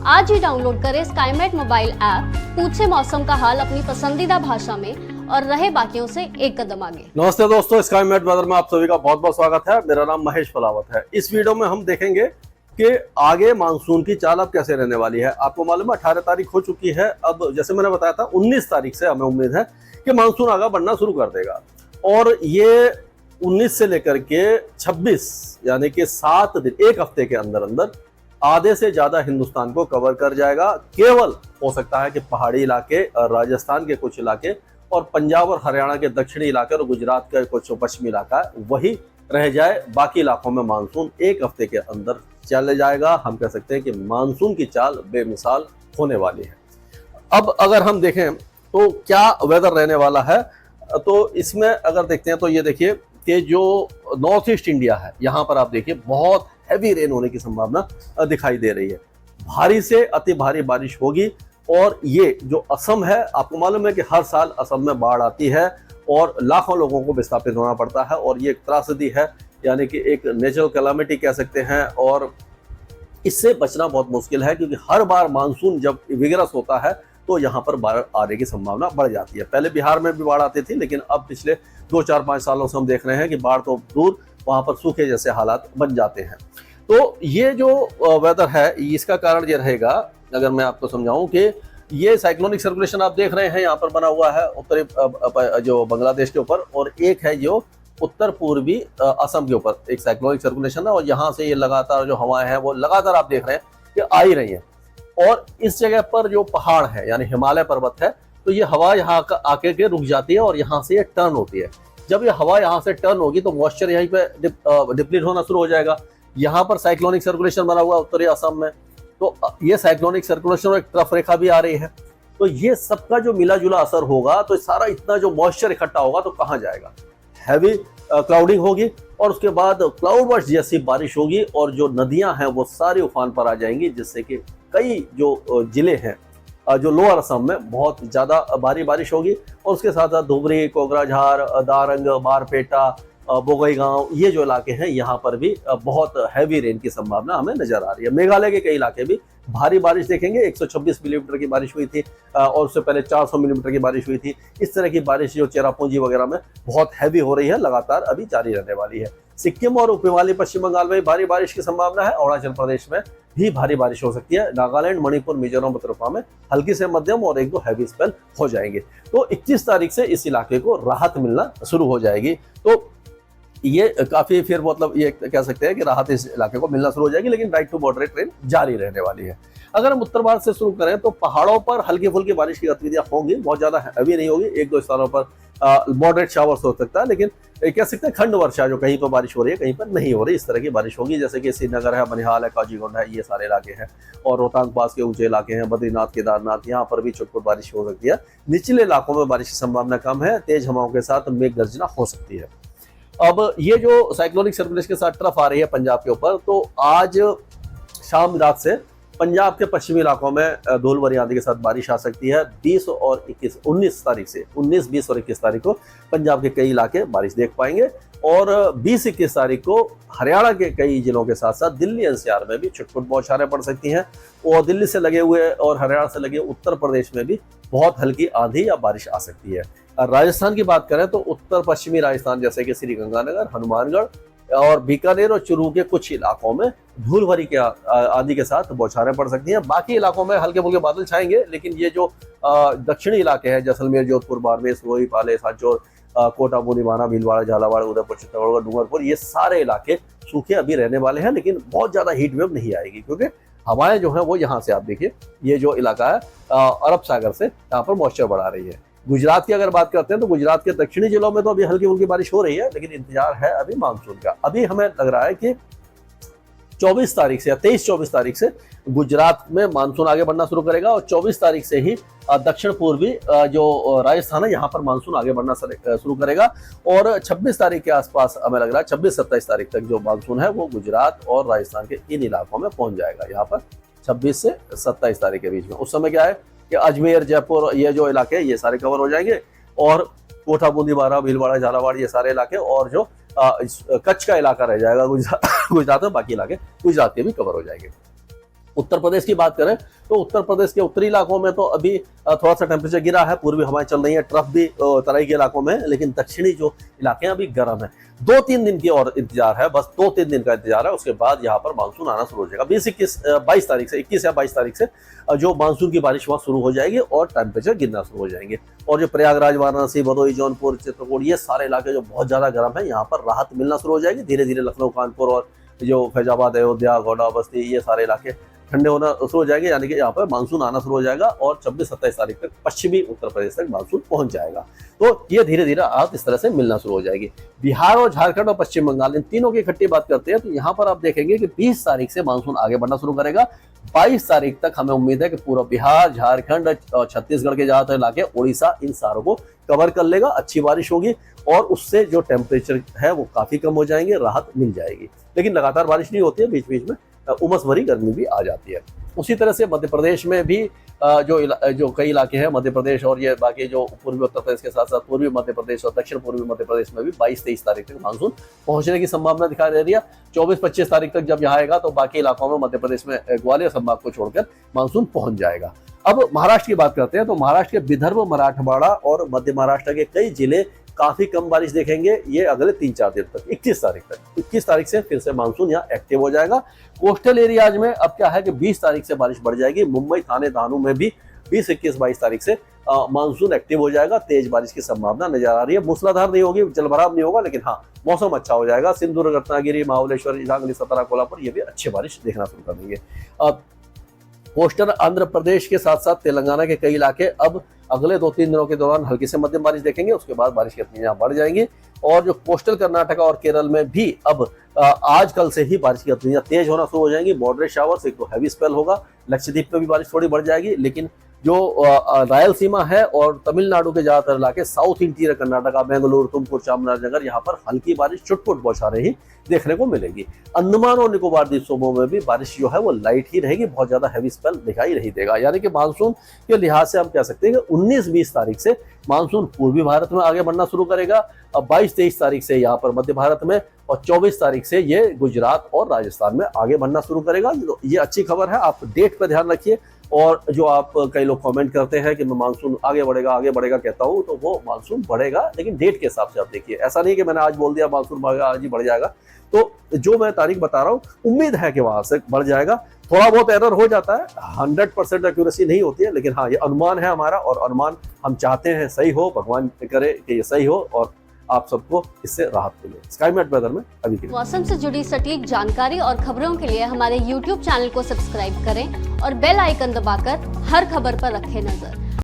आज ही डाउनलोड करें Skymet mobile app, पूछे मौसम का हाल अपनी पसंदीदा भाषा में और रहे बाकियों से एक कदम आगे। नमस्ते दोस्तों, स्काईमेट वेदर में आप सभी का बहुत बहुत स्वागत है। मेरा नाम महेश फलावत है। इस वीडियो में हम देखेंगे कि आगे मानसून की चाल अब कैसे रहने वाली है। आपको मालूम है 18 तारीख हो चुकी है। अब जैसे मैंने बताया था 19 तारीख से हमें उम्मीद है कि मानसून आगे बढ़ना शुरू कर देगा और ये 19 से लेकर के 26 यानी कि 7 दिन, एक हफ्ते के अंदर अंदर आधे से ज्यादा हिंदुस्तान को कवर कर जाएगा। केवल हो सकता है कि पहाड़ी इलाके, राजस्थान के कुछ इलाके और पंजाब और हरियाणा के दक्षिणी इलाके और गुजरात का कुछ पश्चिमी इलाका है वही रह जाए। बाकी इलाकों में मानसून एक हफ्ते के अंदर चले जाएगा। हम कह सकते हैं कि मानसून की चाल बेमिसाल होने वाली है। अब अगर हम देखें तो क्या वेदर रहने वाला है, तो इसमें अगर देखते हैं तो ये देखिए कि जो नॉर्थ ईस्ट इंडिया है यहाँ पर आप देखिए बहुत हैवी रेन होने की संभावना दिखाई दे रही है। भारी से अति भारी बारिश होगी और ये जो असम है, आपको मालूम है कि हर साल असम में बाढ़ आती है और लाखों लोगों को विस्थापित होना पड़ता है और ये एक त्रासदी है, यानी कि एक नेचुरल कैलामिटी कह सकते हैं। और इससे बचना बहुत मुश्किल है क्योंकि हर बार मानसून जब विगरस होता है तो यहाँ पर बाढ़ आने की संभावना बढ़ जाती है। पहले बिहार में भी बाढ़ आती थी, लेकिन अब पिछले 2-4-5 सालों से हम देख रहे हैं कि बाढ़ तो दूर, वहां पर सूखे जैसे हालात बन जाते हैं। तो ये जो वेदर है इसका कारण ये रहेगा, अगर मैं आपको समझाऊं कि ये साइक्लोनिक सर्कुलेशन आप देख रहे हैं यहाँ पर बना हुआ है उत्तरी जो बांग्लादेश के ऊपर, और एक है जो उत्तर पूर्वी असम के ऊपर एक साइक्लोनिक सर्कुलेशन है और यहाँ से ये लगातार जो हवाएं हैं वो लगातार आप देख रहे हैं कि आ ही रही हैं। और इस जगह पर जो पहाड़ है यानी हिमालय पर्वत है, तो ये हवा यहाँ आके के रुक जाती है और यहाँ से ये टर्न होती है। जब ये हवा यहाँ से टर्न होगी तो मॉइस्चर यहीं पे डिप्लीट होना शुरू हो जाएगा। यहाँ पर साइक्लोनिक सर्कुलेशन बना हुआ उत्तरी असम में, तो ये साइक्लोनिक सर्कुलेशन और एक तरफ रेखा भी आ रही है, तो ये सबका जो मिला जुला असर होगा तो सारा इतना जो मॉइस्चर इकट्ठा होगा तो कहाँ जाएगा, हैवी क्लाउडिंग होगी और उसके बाद क्लाउड बर्स्ट जैसी बारिश होगी और जो नदियां हैं वो सारी उफान पर आ जाएंगी, जिससे कि कई जो जिले हैं जो लोअर असम में बहुत ज्यादा भारी बारिश होगी और उसके साथ साथ धुबरी, कोकराझार, दारंग, बारपेटा, बोगईगांव, ये जो इलाके हैं यहाँ पर भी बहुत हैवी रेन की संभावना हमें नजर आ रही है। मेघालय के कई इलाके भी भारी बारिश देखेंगे। 126 मिलीमीटर की बारिश हुई थी और उससे पहले 400 मिलीमीटर की बारिश हुई थी। इस तरह की बारिश जो चेरापूंजी वगैरह में बहुत हैवी हो रही है, लगातार अभी जारी रहने वाली है। सिक्किम और उपहिमालय पश्चिम बंगाल में भारी बारिश की संभावना है। अरुणाचल प्रदेश में भी भारी बारिश हो सकती है। नागालैंड, मणिपुर, मिजोरम, त्रिपुरा में हल्की से मध्यम और 1-2 हैवी स्पेल हो जाएंगे। तो 21 तारीख से इस इलाके को राहत मिलना शुरू हो जाएगी। तो ये काफी फिर मतलब ये कह सकते हैं कि राहत इस इलाके को मिलना शुरू हो जाएगी, लेकिन लाइट टू मॉडरेट रेन जारी रहने वाली है। अगर हम उत्तर भारत से शुरू करें तो पहाड़ों पर हल्की फुल्की बारिश की गतिविधियां होंगी, बहुत ज्यादा हैवी नहीं होगी। 1-2 स्थानों पर मॉडरेट शावर्स हो सकता है, लेकिन कह सकते हैं खंड वर्षा, जो कहीं पर बारिश हो रही है कहीं पर नहीं हो रही, इस तरह की बारिश होगी। जैसे कि श्रीनगर है, बनिहाल है, काजीगुंड है, ये सारे इलाके हैं और रोहतांग पास के ऊंचे इलाके हैं, बद्रीनाथ, केदारनाथ, यहाँ पर भी छुटपुट बारिश हो सकती है। निचले इलाकों में बारिश की संभावना कम है। तेज हवाओं के साथ मेघ गर्जना हो सकती है। अब ये जो साइक्लोनिक सर्कुलेशन के साथ ट्रफ आ रही है पंजाब के ऊपर, तो आज शाम रात से पंजाब के पश्चिमी इलाकों में धूल भरी आंधी के साथ बारिश आ सकती है। 20 और 19 तारीख से 19, 20 और 21 तारीख को पंजाब के कई इलाके बारिश देख पाएंगे और 20-21 तारीख को हरियाणा के कई जिलों के साथ साथ दिल्ली एनसीआर में भी छुटपुट बौछारें पड़ सकती हैं और दिल्ली से लगे हुए और हरियाणा से लगे उत्तर प्रदेश में भी बहुत हल्की आंधी या बारिश आ सकती है। राजस्थान की बात करें तो उत्तर पश्चिमी राजस्थान जैसे कि श्रीगंगानगर, हनुमानगढ़ और बीकानेर और चुरू के कुछ इलाकों में धूल भरी के आंधी के साथ बौछारें पड़ सकती हैं। बाकी इलाकों में हल्के फुल्के बादल छाएंगे, लेकिन ये जो दक्षिणी इलाके हैं जैसलमेर, जोधपुर, बाड़मेर, सिरोही, पाले, सांचौर, कोटा, मुनीमाना, भीलवाड़ा, झालावाड़, उदयपुर, चित्तौड़गढ़, डूंगरपुर, ये सारे इलाके सूखे अभी रहने वाले हैं, लेकिन बहुत ज्यादा हीट वेव नहीं आएगी क्योंकि हवाएं जो है वो यहाँ से आप देखिए, ये जो इलाका है अरब सागर से यहाँ पर मॉइस्चर बढ़ा रही है। गुजरात की अगर बात करते हैं तो गुजरात के दक्षिणी जिलों में तो अभी हल्की फुल्की बारिश हो रही है, लेकिन इंतजार है अभी मानसून का। अभी हमें लग रहा है कि 24 तारीख से या 23-24 तारीख से गुजरात में मानसून आगे बढ़ना शुरू करेगा और 24 तारीख से ही दक्षिण पूर्वी जो राजस्थान है यहाँ पर मानसून आगे बढ़ना शुरू करेगा और 26 तारीख के आसपास हमें लग रहा है 26-27 तारीख तक जो मानसून है वो गुजरात और राजस्थान के इन इलाकों में पहुंच जाएगा। यहाँ पर 26 से 27 तारीख के बीच में उस समय क्या है कि अजमेर, जयपुर, ये जो इलाके ये सारे कवर हो जाएंगे और कोटा, बूंदी, बारा, भीलवाड़ा, झालावाड़, ये सारे इलाके और जो कच्छ का इलाका रह जाएगा गुजरात में, बाकी इलाके गुजरात के भी कवर हो जाएंगे। उत्तर प्रदेश की बात करें तो उत्तर प्रदेश के उत्तरी इलाकों में तो अभी थोड़ा सा टेम्परेचर गिरा है, पूर्वी हवाएं चल रही है, ट्रफ भी तराई के इलाकों में, लेकिन दक्षिणी जो इलाके हैं अभी गर्म है। 2-3 दिन की और इंतजार है, बस 2-3 दिन का इंतजार है, उसके बाद यहाँ पर मानसून आना शुरू हो जाएगा। 22 तारीख से 21 या 22 तारीख से जो मानसून की बारिश वहां शुरू हो जाएगी और टेम्परेचर गिरना शुरू हो जाएंगे। और जो प्रयागराज, वाराणसी, भदोही, जौनपुर, चित्रकूट, ये सारे इलाके जो बहुत ज्यादा गर्म है, यहाँ पर राहत मिलना शुरू हो जाएगी। धीरे धीरे लखनऊ, कानपुर और जो फैजाबाद, अयोध्या, गोंडा, बस्ती, ये सारे इलाके ठंडे होना शुरू हो जाएंगे, यानी कि यहाँ पर मानसून आना शुरू हो जाएगा और 26-27 तारीख तक पश्चिमी उत्तर प्रदेश तक मानसून पहुंच जाएगा। तो ये धीरे धीरे राहत इस तरह से मिलना शुरू हो जाएगी। बिहार और झारखंड और पश्चिम बंगाल, इन तीनों की इकट्ठी बात करते हैं तो यहाँ पर आप देखेंगे कि 20 तारीख से मानसून आगे बढ़ना शुरू करेगा। 22 तारीख तक हमें उम्मीद है कि पूरा बिहार, झारखंड, छत्तीसगढ़ के ज्यादातर इलाके, उड़ीसा, इन सारों को कवर कर लेगा। अच्छी बारिश होगी और उससे जो टेम्परेचर है वो काफी कम हो जाएंगे, राहत मिल जाएगी। लेकिन लगातार बारिश नहीं होती है, बीच बीच में उमस भरी गर्मी भी आ जाती है। उसी तरह से मध्य प्रदेश में भी जो कई इलाके हैं, मध्य प्रदेश और ये बाकी जो पूर्वी उत्तर प्रदेश के साथ साथ पूर्वी मध्य प्रदेश और दक्षिण पूर्वी मध्य प्रदेश में भी 22-23 तारीख तक मानसून पहुंचने की संभावना दिखाई दे रही है। 24-25 तारीख तक जब यहाँ आएगा तो बाकी इलाकों में मध्य प्रदेश में ग्वालियर संभाग को छोड़कर मानसून पहुंच जाएगा। अब महाराष्ट्र की बात करते हैं तो महाराष्ट्र के विदर्भ, मराठवाड़ा और मध्य महाराष्ट्र के कई जिले काफी कम बारिश देखेंगे ये अगले 3-4 दिन तक। 21 तारीख तक, 21 तारीख से फिर से मानसून यहाँ एक्टिव हो जाएगा। कोस्टल एरियाज में अब क्या है कि 20 तारीख से बारिश बढ़ जाएगी। मुंबई, थाने, दानू में भी 20, 21, 22 तारीख से मानसून एक्टिव हो जाएगा। तेज बारिश की संभावना नजर आ रही है। मूसलाधार नहीं होगी, जलभराव नहीं होगा, लेकिन हाँ मौसम अच्छा हो जाएगा। सिंधुदुर्ग, रत्नागिरी, महाबलेश्वर, सांगली, सतारा, कोल्हापुर, ये भी अच्छी बारिश देखना शुरू कर देंगे। कोस्टल आंध्र प्रदेश के साथ साथ तेलंगाना के कई इलाके अब अगले 2-3 दिनों के दौरान हल्की से मध्यम बारिश देखेंगे। उसके बाद बारिश की गतिविधियां बढ़ जाएंगी और जो कोस्टल कर्नाटक और केरल में भी अब आज कल से ही बारिश की गतिविधियां तेज होना शुरू हो जाएंगी। मॉडरेट शावर्स, एक तो हैवी स्पेल होगा। लक्षद्वीप में भी बारिश थोड़ी बढ़ जाएगी, लेकिन जो रायलसीमा है और तमिलनाडु के ज्यादातर इलाके, साउथ इंटीरियर कर्नाटका, बेंगलुरु, तुमकुर, चामराजनगर, यहाँ पर हल्की बारिश छुटपुट बौछारें ही देखने को मिलेगी। अंडमान और निकोबार द्वीप समूह में भी बारिश जो है वो लाइट ही रहेगी, बहुत ज्यादा हैवी स्पेल दिखाई नहीं देगा। यानी कि मानसून के लिहाज से हम कह सकते हैं कि 19-20 तारीख से मानसून पूर्वी भारत में आगे बढ़ना शुरू करेगा। अब 22-23 तारीख से यहाँ पर मध्य भारत में और 24 तारीख से ये गुजरात और राजस्थान में आगे बढ़ना शुरू करेगा। ये अच्छी खबर है, आप डेट पर ध्यान रखिए। और जो आप कई लोग कमेंट करते हैं कि मैं मानसून आगे बढ़ेगा कहता हूँ, तो वो मानसून बढ़ेगा, लेकिन डेट के हिसाब से आप देखिए। ऐसा नहीं कि मैंने आज बोल दिया मानसून बढ़ेगा, आज ही बढ़ जाएगा। तो जो मैं तारीख बता रहा हूँ, उम्मीद है कि वहां से बढ़ जाएगा। थोड़ा बहुत एरर हो जाता है, 100% एक्यूरेसी नहीं होती है, लेकिन हाँ ये अनुमान है हमारा और अनुमान हम चाहते हैं सही हो। भगवान करे कि ये सही हो और आप सबको इससे राहत मिले। स्काईमेट वेदर में अभी के लिए मौसम से जुड़ी सटीक जानकारी और खबरों के लिए हमारे YouTube चैनल को सब्सक्राइब करें और बेल आइकन दबाकर हर खबर पर रखें नजर।